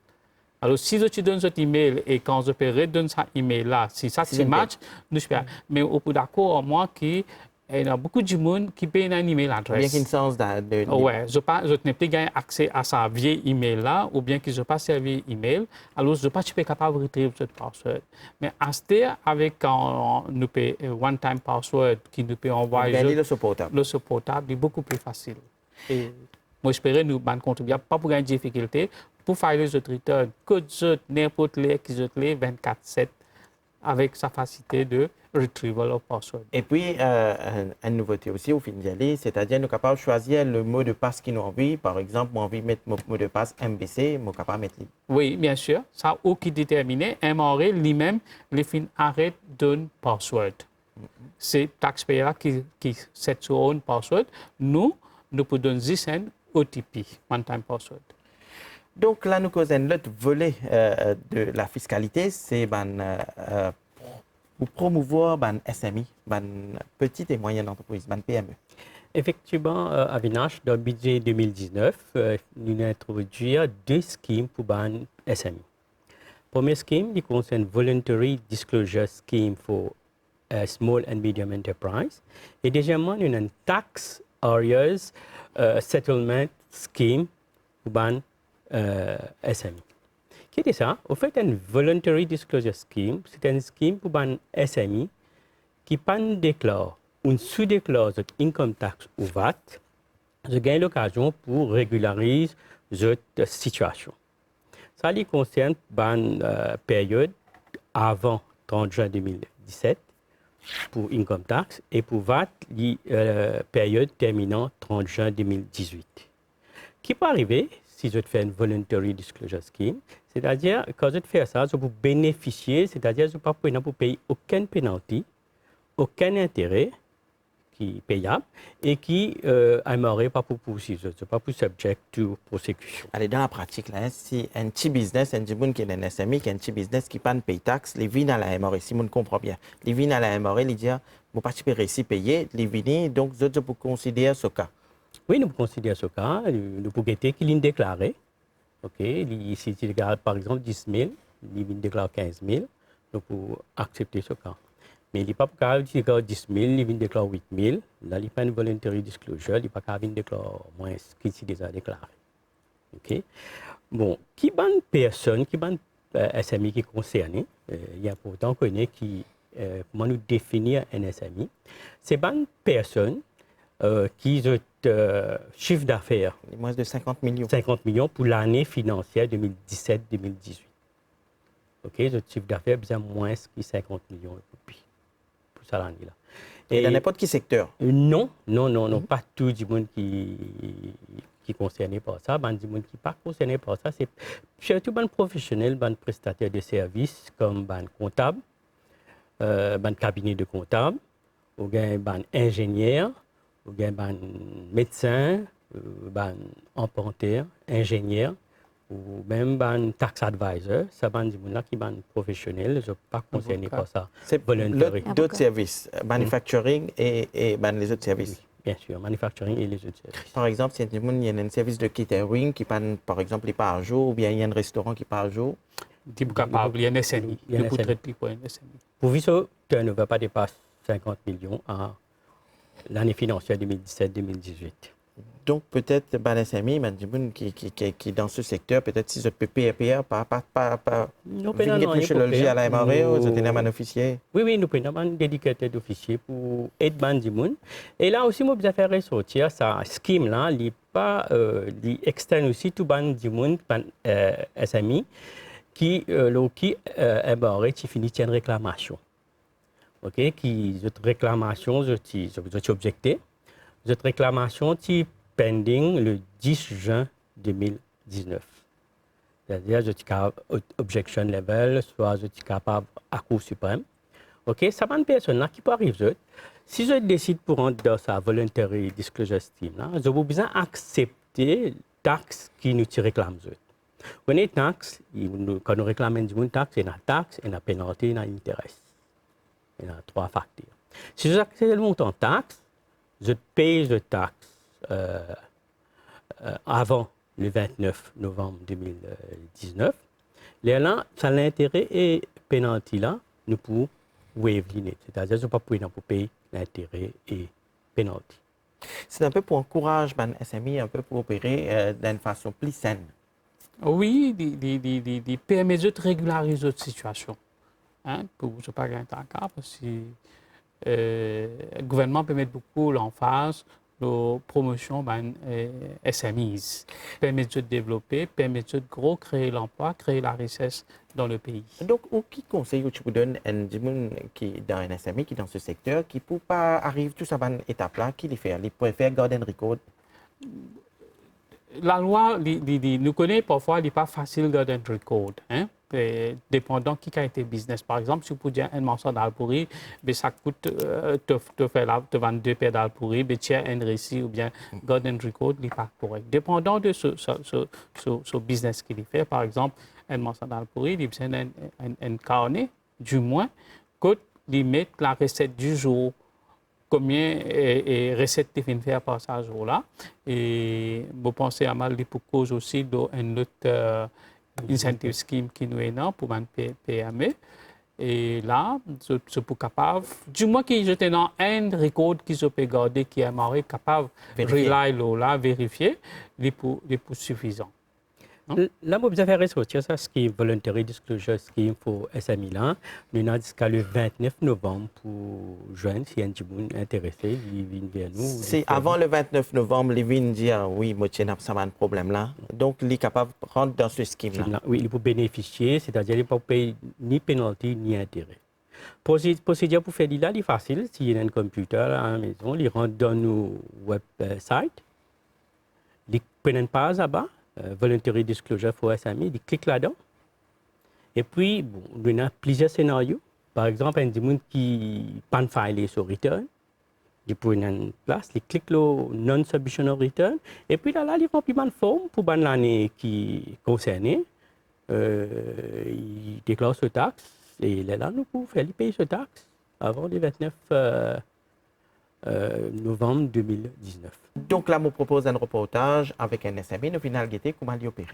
Alors, si je te donne cet email et quand je peux redonner cet email là, si ça c'est match, nous pouvons. Mais au bout d'accord, moi qui il y a beaucoup de monde qui paye un email adresse. Bien qu'il y ait sens de... Oui, je n'ai pas gagné accès à sa vieille email là, ou bien que je n'ai pas servi email, alors je ne suis pas capable de retrouver cette password. Mais à ce avec quand nous payons one-time password qui nous peut envoyer le support portable, c'est beaucoup plus facile. Et moi, j'espère nous contribuer pas pour gagner des difficultés, pour faire les autres returns, que n'importe les qui 24/7 avec sa facilité de retrieval of password. Et puis, une nouveauté aussi au Finjali, c'est-à-dire nous sommes capables de choisir le mot de passe qui nous envie. Par exemple, moi envie de mettre mon mot de passe MBC, moi capable de mettre. Oui, bien sûr. Ça, au qui détermine, MRE lui-même, les fins arrête d'un password. C'est taxpayer qui set sur own password. Nous pouvons donner 10 OTP, one-time password. Donc là, nous causons l'autre volet de la fiscalité, c'est pour promouvoir les SMI, les petites et moyennes entreprises, les PME. Effectivement, Avinash, dans le budget 2019, nous avons introduit 2 schemes pour les SMI. La première scheme concerne Voluntary Disclosure Scheme for Small and Medium Enterprise. Et deuxièmement, nous avons une Tax Areas Settlement Scheme pour les SMI. Qu'est-ce que ça? Au fait, un Voluntary Disclosure Scheme, c'est un scheme pour les SMI qui ne déclare ou sous-déclare votre income tax ou VAT, je gagne l'occasion pour régulariser votre situation. Ça concerne la période avant 30 juin 2017 pour income tax et pour VAT, la période terminant 30 juin 2018. Qui peut arriver si je fais une voluntary disclosure scheme, c'est-à-dire quand je fais ça, je peux bénéficier, c'est-à-dire je ne peux pas payer aucune pénalité, aucun intérêt qui est payable et qui n'aimerait pas pour poursuivre, je ne suis pas pour subject to prosecution. Allez, dans la pratique, là, si un petit business, un petit qui est un SMI, qui est un petit business qui ne paye taxe, les vins à la MRE, si on comprend bien, les vins à la MRE, ils disent, je ne peux pas payer, les vins, donc je peux considérer ce cas. Oui, nous considérons ce cas, nous pouvons guetter qu'il est déclaré. OK, si tu déclares par exemple 10 000, il déclare 15 000, nous pouvons accepter ce cas. Mais il n'est pas capable de déclarer 10 000, il déclare 8 000, là il n'y a pas une voluntary disclosure, il n'est pas capable de déclarer moins qu'il s'est déjà déclaré. OK? Bon, qui est une personne, qui est une SMI qui est concernée, il y a pourtant connaître comment nous définir un SMI. C'est une personne qui a chiffre d'affaires. Moins de 50 millions. 50 millions pour l'année financière 2017-2018. OK, le chiffre d'affaires bien moins que 50 millions pour ça l'année-là. Et dans n'importe quel secteur? Non, pas tout le monde qui est concerné par ça. Il y a des gens qui ne sont pas concernés par ça. C'est surtout les professionnels, les prestataires de services comme les comptables, les cabinets de comptables, ou les ingénieurs, ou bien des médecins, des emprunteurs, ingénieurs, ou même des tax advisors. C'est des gens qui sont professionnels, ne sont pas concernés par ça. C'est d'autres services, manufacturing et les autres services. Bien sûr, manufacturing et les autres services. Par exemple, si il y a un service de catering qui parle, par exemple, il part à jour, ou bien il y a un restaurant qui part à jour. Il y a un SMI. Pour vivre, tu ne vas pas dépasser 50 millions à l'année financière 2017-2018. Donc, peut-être, les SMI, qui dans ce secteur, peut-être si je peux payer, pas venir chez le logis à la MRE, vous êtes un officier. Oui, nous prenons un dédicateur d'officier pour aider les gens. Et là aussi, moi, je vais faire ressortir ça scheme-là, il n'est pas externe aussi, tout les gens, SMI, qui est qui finit une réclamation. OK, qui cette réclamation je objecté. Cette réclamation qui pending le 10 juin 2019. C'est-à-dire je suis objection level soit je suis capable à Cour suprême. OK, ça va une personne là qui peut arriver. Si je décide pour rentrer dans sa voluntary disclosure scheme là, je vais besoin accepter taxe qui nous réclame. Quand on taxe, quand on réclame une taxe, il y a taxe, il y a pénalité, il y a intérêt. Il y a 3 facteurs. Si j'accepte le montant de taxe, je paye la taxe avant le 29 novembre 2019. Là, ça l'intérêt et pénalité là, nous pouvons waive l'init. C'est-à-dire je ne peux pas payer l'intérêt et pénalité. C'est un peu pour encourager les SMI un peu pour opérer d'une façon plus saine. Oui, il permet de régulariser la situation. Hein, pour ne pas gagner un cas, parce que le gouvernement peut mettre beaucoup l'emphase la promotion des SMEs, permet de développer, permet de créer l'emploi, créer la richesse dans le pays. Donc, qui conseille tu donnes un gens qui dans un SME, qui dans ce secteur, qui ne peut pas arriver tout ça à cette étape-là, qui les fait? Ils préfèrent garder un record? La loi, nous connaissons parfois, il n'est pas facile de garder un record. Hein? Dépendant qui a été business. Par exemple, si vous pouvez dire un morceau d'alpouri, ça coûte te faire vendre 2 paires d'alpouri, tu as un récit ou bien garder un record, il n'est pas correct. Dépendant de ce business qu'il fait, par exemple, un morceau d'alpouri, il besoin un carnet, du moins, que il met la recette du jour. Combien de recettes tu viens faire par ce jour-là. Et vous pensez à mal de cause aussi d'un autre incentive scheme qui nous est là pour les PME. Et là, je suis capable, du moins que j'étais dans un record qui se peut garder, qui est capable de vérifier, il est suffisant. Là, vous avez ressorti ça, ce qui est voluntary disclosure scheme pour SMI là. Nous avons jusqu'à le 29 novembre pour joindre si un gens intéressé, ils viennent vers nous. C'est avant le 29 novembre, ils viennent dire oui, moi, j'ai un problème là. Donc, il est capable de rentrer dans ce scheme là. Oui, il peut bénéficier, c'est-à-dire qu'il ne peut pas payer ni pénalité ni intérêt. Procédure pour faire là, c'est facile. S'il y a un computer à la maison, il rentre dans nos websites, il prend une page là-bas. Voluntary disclosure for SME, il clique là-dedans. Et puis, bon, il y a plusieurs scénarios. Par exemple, un gens qui pas filé sur return, il prend une place, il clique le non-submission of return, et puis là, il remplit une forme pour l'année qui est concernée. Il déclare ce taxe, et là, nous pouvons faire payer ce taxe avant le 29 novembre 2019. Donc là, je propose un reportage avec un SME, nous finissons guetter comment il opère.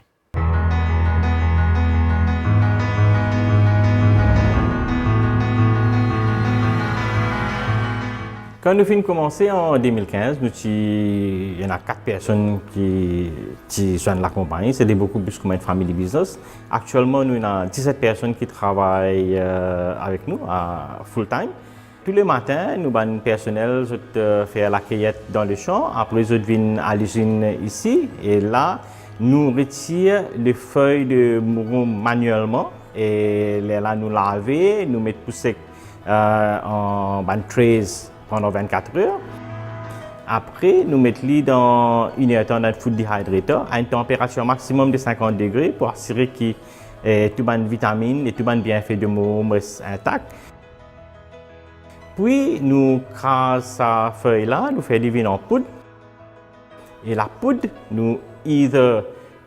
Quand nous finissons commencé en 2015, il y en a 4 personnes qui joignent la compagnie. C'est beaucoup plus comme une family business. Actuellement, nous avons 17 personnes qui travaillent avec nous à full time. Tous les matins, nous avons un personnel qui fait la cueillette dans le champ. Après, je viens à l'usine ici. Et là, nous retirons les feuilles de mouron manuellement. Et là, nous lavons, nous mettons tout sec en trays pendant 24 heures. Après, nous mettons dans une heure dans un food dehydrator à une température maximum de 50 degrés pour assurer que toutes les vitamines et tous les bienfaits de mouron restent intacts. Puis, nous crasons sa feuille-là, nous faisons diviner en poudre. Et la poudre, nous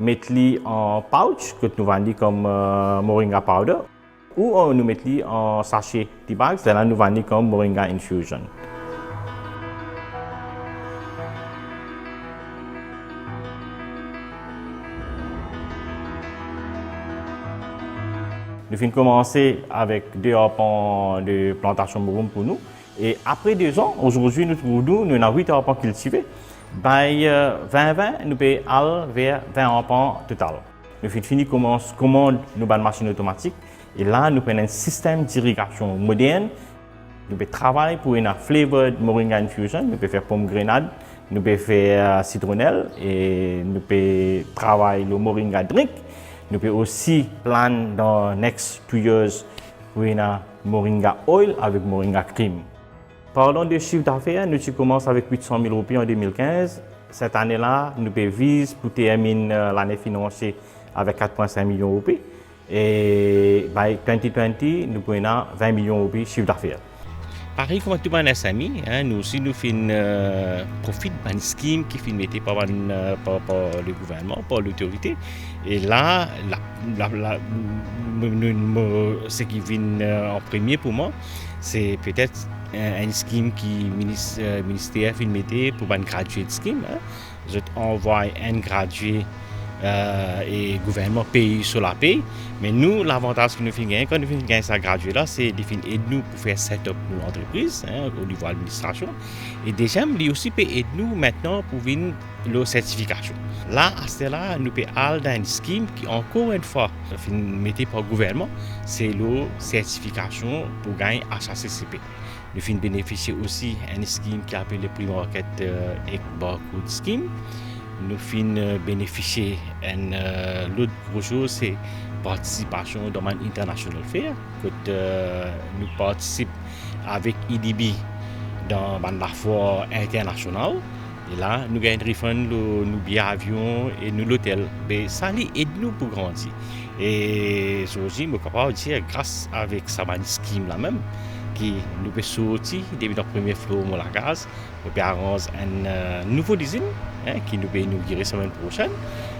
mettons en pouch, que nous vendons comme Moringa Powder, ou nous mettons en sachet de bags, là nous vendons comme Moringa Infusion. Nous avons commencé avec 2 arpents de plantation de mouron pour nous. Et après 2 ans, aujourd'hui, nous avons 8 arpents cultivés. By 2020, nous allons vers 20 arpents total. Nous avons fini commande nous une machine automatique. Et là, nous prenons un système d'irrigation moderne. Nous pouvons travailler pour une flavored Moringa Infusion. Nous pouvons faire pomme grenade, nous pouvons faire citronnelle et nous pouvons travailler le Moringa Drink. Nous pouvons aussi plan dans les next 2 years pour une Moringa Oil avec Moringa Cream. Parlons de chiffre d'affaires, nous commençons avec 800 000 roupies en 2015. Cette année-là, nous visons pour terminer l'année financière avec 4,5 millions de roupies. Et en 2020, nous avons 20 millions de roupies de chiffre d'affaires. Pareil comme tout le SMI, nous aussi nous faisons profit d'une scheme qui est mise par le gouvernement, par l'autorité. Et là, ce qui vient en premier pour moi, c'est peut-être une scheme qui le ministère a mis pour une graduate scheme. Je envoie un gradué et le gouvernement paye sur la paye. Mais nous, l'avantage que nous faisons quand nous faisons gagner sa graduée là, c'est de aider nous pour faire setup pour l'entreprise au niveau de l'administration. Et déjà, nous aussi aider nous maintenant pour venir la certification. Là, à ce là, nous pouvons aller dans une scheme qui, encore une fois, mettée par le gouvernement, c'est la certification pour gagner HACCP. Nous pouvons bénéficier aussi d'une scheme qui s'appelle le Pre-Market Barcode Scheme. Nous pouvons bénéficier de l'autre grosse chose, c'est participation dans un international fair. Nous participons avec IDB dans la foire internationale. Et là, nous gagnons refund nos billets d'avion et nous l'hôtel. Mais ça aide nous pour grandir. Et aujourd'hui, je suis capable de dire, grâce avec sa scheme là même, qui nous peut sortir depuis le premier flow de la gaz, nous peut arranger un nouveau design qui nous peut inaugurer la semaine prochaine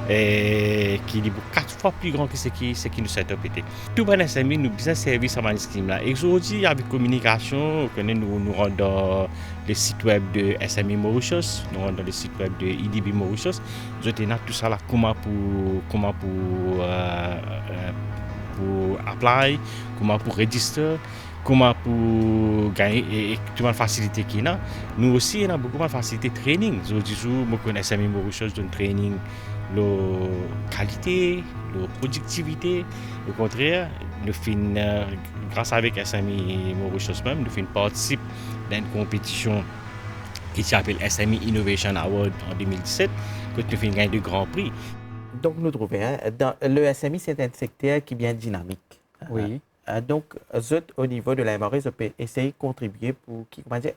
et qui est 4 fois plus grand que ce qui nous set up était. Tout le SMI nous besoin service à scheme là. Et aujourd'hui avec communication, nous rendons dans le site web de SMI Mauritius, nous rendons dans le site web de IDB Mauritius. Nous avons tout ça là comment pour apply, comment pour register. Comment pour gagner et toute la facilité qu'il y a. Nous aussi, on a beaucoup de facilité de training. Aujourd'hui, je connais SMI Mauritius d'un training, la qualité, la productivité. Au contraire, nous faisons, grâce avec SMI Mauritius même, nous faisons participer dans une compétition qui s'appelle SMI Innovation Award en 2017, que nous faisons gagner de grands prix. Donc, nous trouvons, le SMI, c'est un secteur qui est bien dynamique. Oui. Donc, au niveau de la MRE, je peux essayer de contribuer pour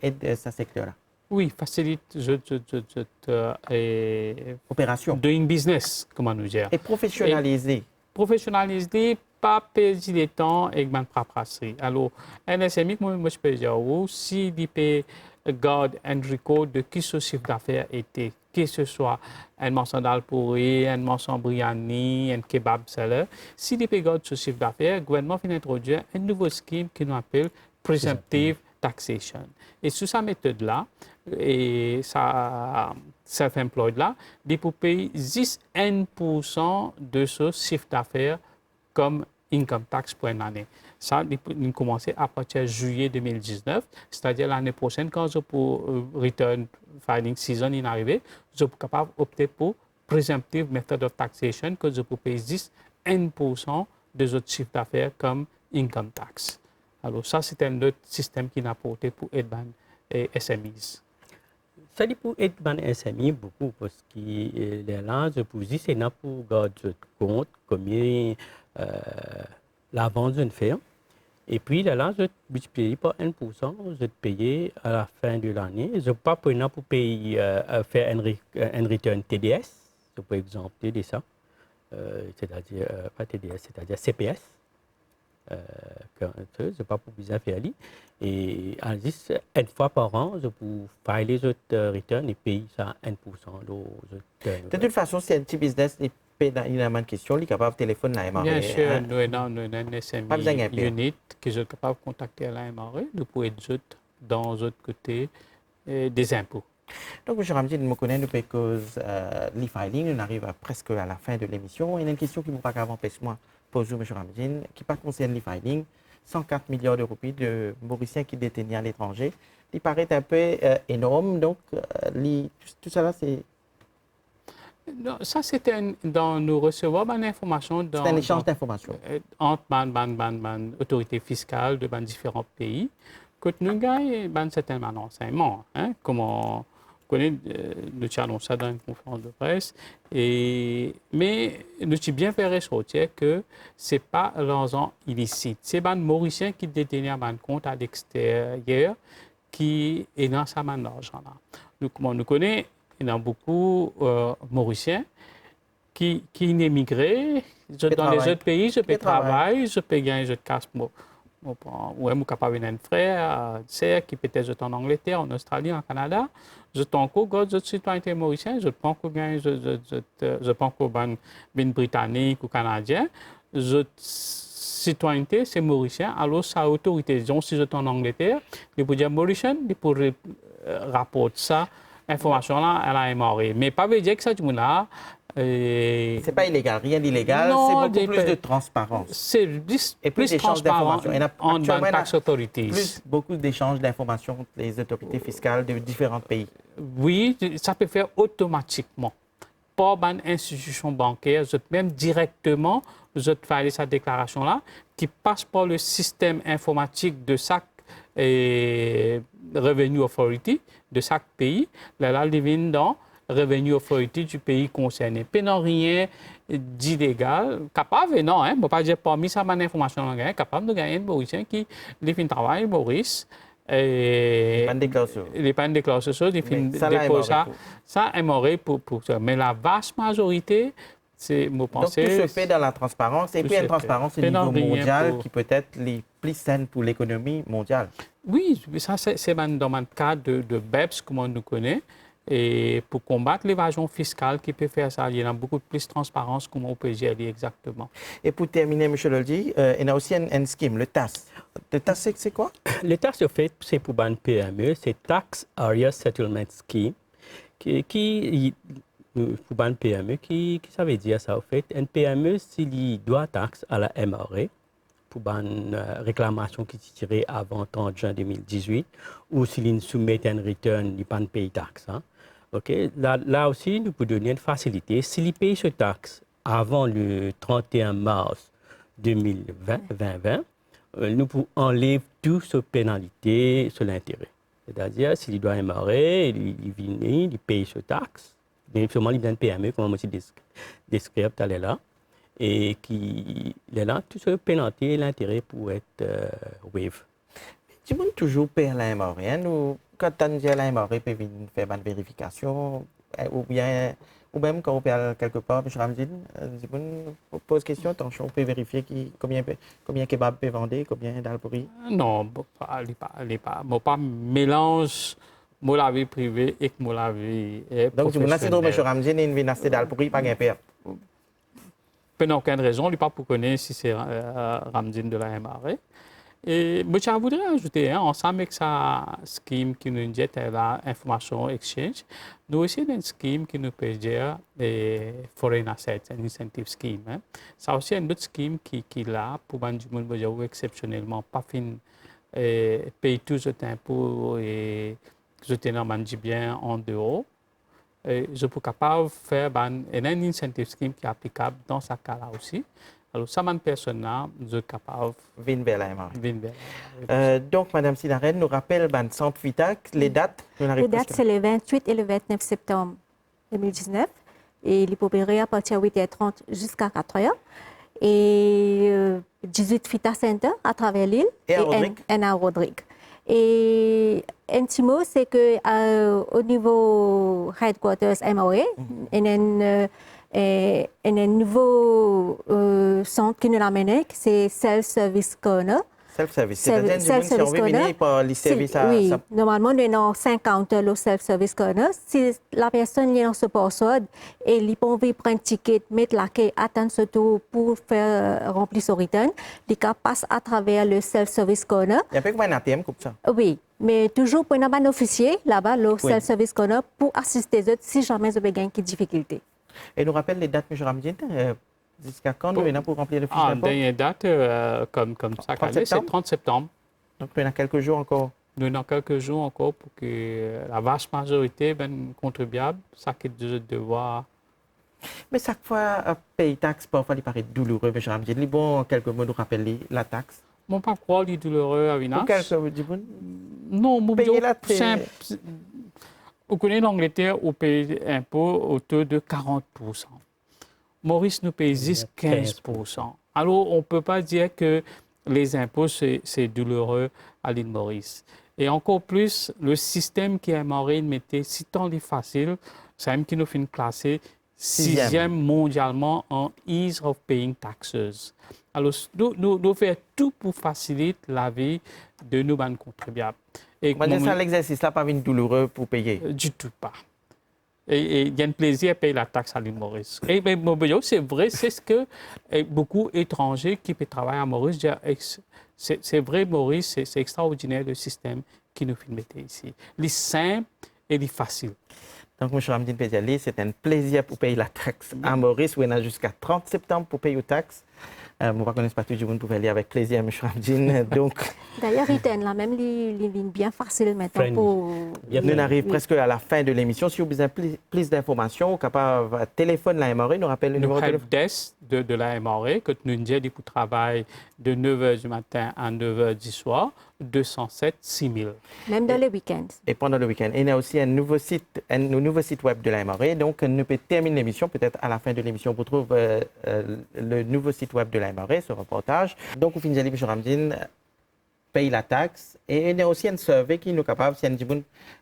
aider ce secteur-là. Oui, facilite opération. Doing business, comment nous dire. Et professionnaliser. Professionnaliser, pas perdre le temps avec ma paperasserie. Alors, un SMI, moi, je peux dire, si il peut garder un record de qui ce chiffre d'affaires était, que ce soit un morceau d'alpourri, un morceau biryani, un kebab seller. Si les pays ce chiffre d'affaires, le gouvernement vient introduire un nouveau scheme qui nous appelle Presumptive Taxation. Et sous sa méthode-là, et sa self-employed-là, ils peuvent payer 10% de ce chiffre d'affaires comme income tax pour une année. Ça, nous commençons à partir de juillet 2019, c'est-à-dire l'année prochaine, quand je peux return filing season est arrivé, je suis capable d'opter pour presumptive method of taxation, que je peux payer 10% de votre chiffre d'affaires comme income tax. Alors ça, c'est un autre système qui n'a apporté pour aider les SMEs. Ça dit pour aider les SME beaucoup, parce que les langues, je peux dire, c'est pour garder votre compte, combien la vente d'une firme. Et puis là, je paye par 1%, je paye à la fin de l'année. Je ne peux pas pour payer, faire un return TDS, je peux exempter de ça, c'est-à-dire, pas TDS, c'est-à-dire CPS. Je ne peux pas pour bien faire. Et juste une fois par an, je peux faire les autres returns et payer ça 1%. De toute façon, c'est un petit business. Il y a une question, il est capable de téléphoner à la MRE. Bien sûr, nous avons un SMI unit qui est capable de contacter la MRE, nous pouvons être dans l'autre côté des impôts. Donc, M. Ramzi, nous connaissons depuis cause l'e-filing, on arrive presque à la fin de l'émission. Il y a une question qui ne m'a pas qu'avant, moi, pose M. Ramzi, qui concerne l'e-filing. 104 milliards de roupies de Mauriciens qui détenaient à l'étranger. Il paraît un peu énorme, donc tout ça là, c'est... Non, ça, c'était dans nous recevons une information. C'est un échange d'informations. Entre autorités fiscales de différents pays. Que nous gagnons certains enseignements. Comment connaissez, nous avons ça dans une conférence de presse. Mais nous avons bien fait ressortir que ce n'est pas l'argent illicite. C'est les Mauriciens qui détiennent un compte à l'extérieur qui est dans sa main d'argent. Nous connaissons, il y a beaucoup de Mauriciens qui émigrent dans les autres pays, je peux travailler, je peux gagner, je casse. Ou est capable d'un frère, qui peut-être en Angleterre, en Australie, en Canada. Je pense que je suis citoyen mauricien, je pense que je pense que britannique ou canadien. Citoyenneté, c'est mauricien. Alors, sa autorité, si je suis en Angleterre, il peut dire mauricien, il peut rapporter ça, information-là, elle a émarré. Mais pas veut dire que ça, du monde là. C'est pas illégal, rien d'illégal, c'est beaucoup plus de transparence. C'est plus transparent en tax authorities. Beaucoup d'échanges d'informations entre les autorités fiscales de différents pays. Oui, ça peut faire automatiquement. Pas une institution bancaire, même directement, je fais cette déclaration-là, qui passe par le système informatique de chaque Revenue Authority, de chaque pays. Là, il vient dans Revenue Authority du pays concerné. Pas rien d'illégal, capable, non, hein, je ne peux pas dire parmi ça, ma information, capable de gagner un Mauricien qui fait un travail, Maurice. Les pannes déclarations, les films déposent ça. Ça est mort pour ça. Mais la vaste majorité, c'est mon pensée. Donc tout se fait dans la transparence. Et puis une transparence au niveau mondial qui peut être les plus saine pour l'économie mondiale. Oui, ça c'est dans le cadre de BEPS, comme on nous connaît. Et pour combattre l'évasion fiscale qui peut faire ça, il y a beaucoup plus de transparence, comme on peut dire exactement. Et pour terminer, M. Loldi, il y a aussi un scheme, le TAS. Le TAS, c'est quoi? Le TAS, en fait, c'est pour une PME, c'est Tax Area Settlement Scheme, qui pour une PME, qui ça veut dire ça, en fait, une PME, s'il doit taxe à la MRA, pour une réclamation qui est tirée avant 30 juin 2018, ou s'il soumet un return, il ne paye pas de taxe. Hein. Okay. Là aussi, nous pouvons donner une facilité. S'il paye ce taxe avant le 31 mars 2020, nous pouvons enlever toute cette pénalité sur l'intérêt. C'est-à-dire, s'il doit émarrer, il vient, il paye ce taxe. Mais seulement, il donne PME, comme on dit, describe, elle est là. Et qui est là, toute cette pénalité, l'intérêt pour être waive. Tu peux toujours payer la MRA, ou quand tu as la MRA, tu peux faire une vérification, ou même quand on paye quelque part, M. Ramzin, tu peux poser question, attention, on peut vérifier combien de kebab peut vendre, combien d'alpuri? Non, pas mélange la vie privée et la vie professionnelle. Donc, tu peux dire que M. Ramzin, il vient acheter d'alpuri, pas de perte. Pour aucune raison, il n'est pas pour connaître si c'est Ramzin de la MRA. Et je voudrais ajouter, ensemble avec sa scheme qui nous dit l'information exchange, nous aussi avons une scheme qui nous peut dire Foreign Assets, un incentive scheme. Hein. Ça aussi une autre scheme qui est là pour du monde exceptionnellement pas fin payer tous les impôts et jeter dans bien en dehors. Je suis capable de faire un incentive scheme qui est applicable dans ce cas-là aussi. Alors, ça, une personne, je suis capable de donc, Mme Sinaren nous rappelle le centre FITAC, les dates. Les dates, c'est le 28 et le 29 septembre 2019. Et il peut opérer à partir de 8h30 jusqu'à 4h. Et 18 FITA Center à travers l'île et à Rodrigue. Et un petit mot, c'est qu'au niveau headquarters MOA, il y a un nouveau centre qui nous l'a mené, c'est Self-Service Corner. Self-service, c'est-à-dire si on veut venir pour les services à... Oui, normalement, nous avons 50 le self-service corner. Si la personne est dans ce passage et il peut prendre un ticket, mettre la quai, attendre ce tour pour faire remplir son return, il passe à travers le self-service corner. Il y a pas un ATM comme ça? Oui, mais toujours pour un officier là-bas, le self-service corner, pour assister les autres si jamais ils ont des difficultés. Et nous rappelle les dates, M. Ramzin? Jusqu'à quand nous venons pour remplir le fichier d'impôt? Dernière date, comme chaque année, c'est 30 septembre. Donc, il y a quelques jours encore? Nous avons quelques jours encore pour que la vaste majorité des contribuables, ça qui est devoir. Mais chaque fois, payer taxe, parfois, il paraît douloureux, M. Ramzin. Il est bon, en quelques mots, nous rappeler la taxe? Mon pas croire qu'il est douloureux, Avinash. Pour quelques mots, non, payer la taxe. Vous connaissez l'Angleterre, on paye impôt au taux de 40%. Maurice nous paye 15%. Alors, on ne peut pas dire que les impôts, c'est douloureux à l'île Maurice. Et encore plus, le système qui est Maurice mettait si tant de facile, c'est même qui nous fait classer 6e mondialement en ease of paying taxes. Alors, nous faisons tout pour faciliter la vie de nos contribuables. On va dire ça, l'exercice là, pas douloureux pour payer? Du tout pas. Et il y a un plaisir à payer la taxe à l'île Maurice. Et c'est vrai, c'est ce que beaucoup d'étrangers qui peuvent travailler à Maurice disent. C'est vrai, Maurice, c'est extraordinaire le système qui nous fait mettre ici. Il est simple et il est facile. Donc, M. Ramdine Pediali, c'est un plaisir pour payer la taxe à Maurice. On a jusqu'à 30 septembre pour payer la taxe. Je ne connais pas tout le monde pour aller avec plaisir, M. Ramdine. D'ailleurs, il est là même bien facile maintenant pour... Nous arrivons presque à la fin de l'émission. Si vous avez besoin de plus d'informations, vous capable téléphoner la MRE, nous rappelle le numéro de téléphone de la MRE, que nous avons pour travail de 9h du matin à 9h du soir, 207 6000. Même dans les week-ends. Et pendant le week-end. Et il y a aussi un nouveau site web de la MRE. Donc, nous pouvons terminer l'émission, peut-être à la fin de l'émission, vous trouvez le nouveau site web de la MRE, ce reportage. Donc, vous finissez, M. Ramdine, paye la taxe. Et il y a aussi un survey qui nous capable, si on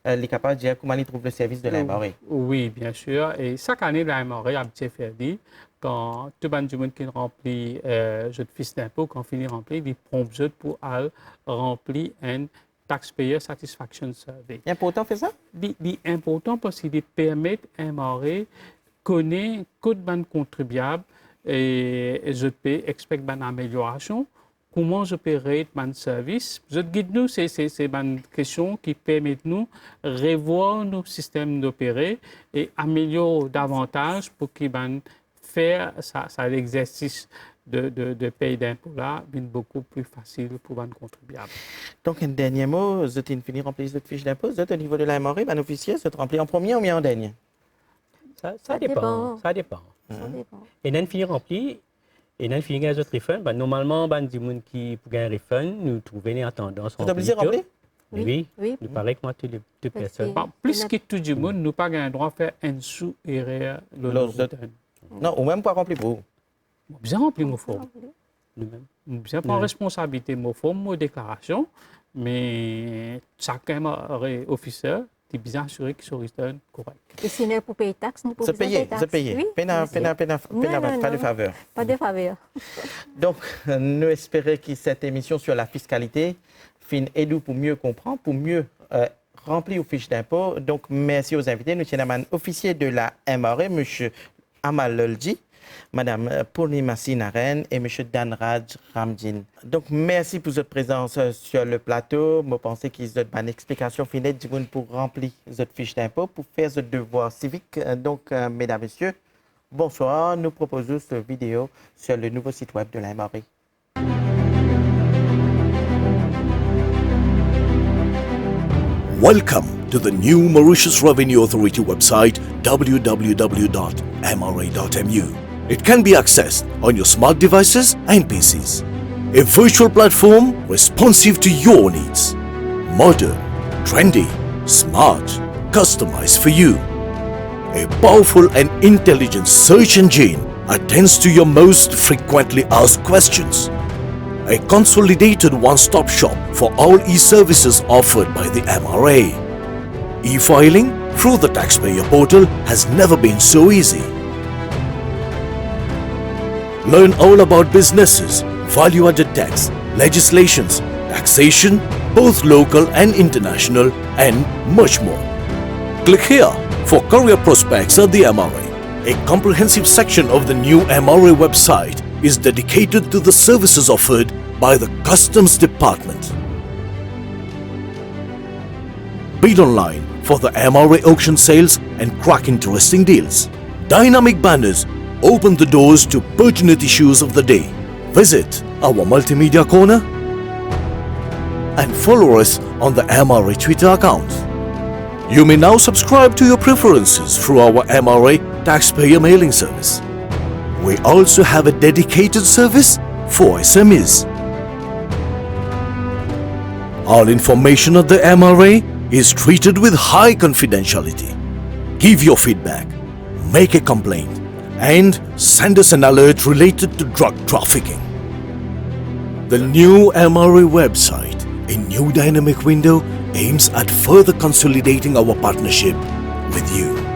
est capable de dire comment il trouve le service de la MRE. Oui, bien sûr. Et chaque année, la MRE a bien fait dire, quand tout le monde qui remplit jeu de fiche d'impôt, quand finit remplir, il prend pour remplir un Taxpayer Satisfaction Survey. C'est important de faire ça? C'est important parce qu'il permet à MRE connaître combien de contribuables et je peux expecter une amélioration. Comment je peux rate mon service? Je guide nous, c'est une question qui permet nous de revoir nos systèmes d'opérer et améliorer davantage pour qu'ils faire l'exercice de payer d'impôts là, beaucoup plus facile pour les contribuables. Donc, un dernier mot, vous avez fini de remplir votre fiche d'impôt, vous êtes au niveau de la MRE, un officier, vous êtes rempli en premier ou bien en dernier? Ça dépend. Ça dépend. Et nous finissons rempli, et nous finissons les autres refunds. Normalement, les gens qui pour gagner un refund, nous trouvons en tendance. Vous êtes obligé de remplir? Oui. Nous parlons avec moi toutes les personnes. Plus que tout le monde, nous n'avons pas le droit de faire un sous-erreur. Non, ou même pas remplir pour vous. Bien remplir mon forme. Bien prendre responsabilité mon forme, mon déclaration, mais chacun officier est bien assuré qu'il soit correct. Et si nous pour payer taxes, nous pouvons payer taxes. Oui, pas de faveur. Pas de faveur. Donc, nous espérons que cette émission sur la fiscalité fin aide pour mieux comprendre, pour mieux remplir vos fiches d'impôt. Donc, merci aux invités. Nous sommes un officier de la MRE, M. Amal Lolji, Madame Purnima Sinaren et M. Danraj Ramdine. Donc, merci pour votre présence sur le plateau. Je pense qu'ils ont une explication finale pour remplir votre fiche d'impôt, pour faire votre devoir civique. Donc, mesdames, messieurs, bonsoir. Nous proposons cette vidéo sur le nouveau site web de la MRE. Welcome to the new Mauritius Revenue Authority website, www.mra.mu. It can be accessed on your smart devices and PCs. A virtual platform responsive to your needs. Modern, trendy, smart, customized for you. A powerful and intelligent search engine attends to your most frequently asked questions. A consolidated one-stop shop for all e-services offered by the MRA. E-filing through the taxpayer portal has never been so easy. Learn all about businesses, value-added tax, legislations, taxation, both local and international, and much more. Click here for career prospects at the MRA. A comprehensive section of the new MRA website is dedicated to the services offered by the Customs Department. Bid online for the MRA auction sales and crack interesting deals. Dynamic banners open the doors to pertinent issues of the day. Visit our multimedia corner and follow us on the MRA Twitter account. You may now subscribe to your preferences through our MRA taxpayer mailing service. We also have a dedicated service for SMEs. All information at the MRA is treated with high confidentiality. Give your feedback, make a complaint, and send us an alert related to drug trafficking. The new MRA website, a new dynamic window, aims at further consolidating our partnership with you.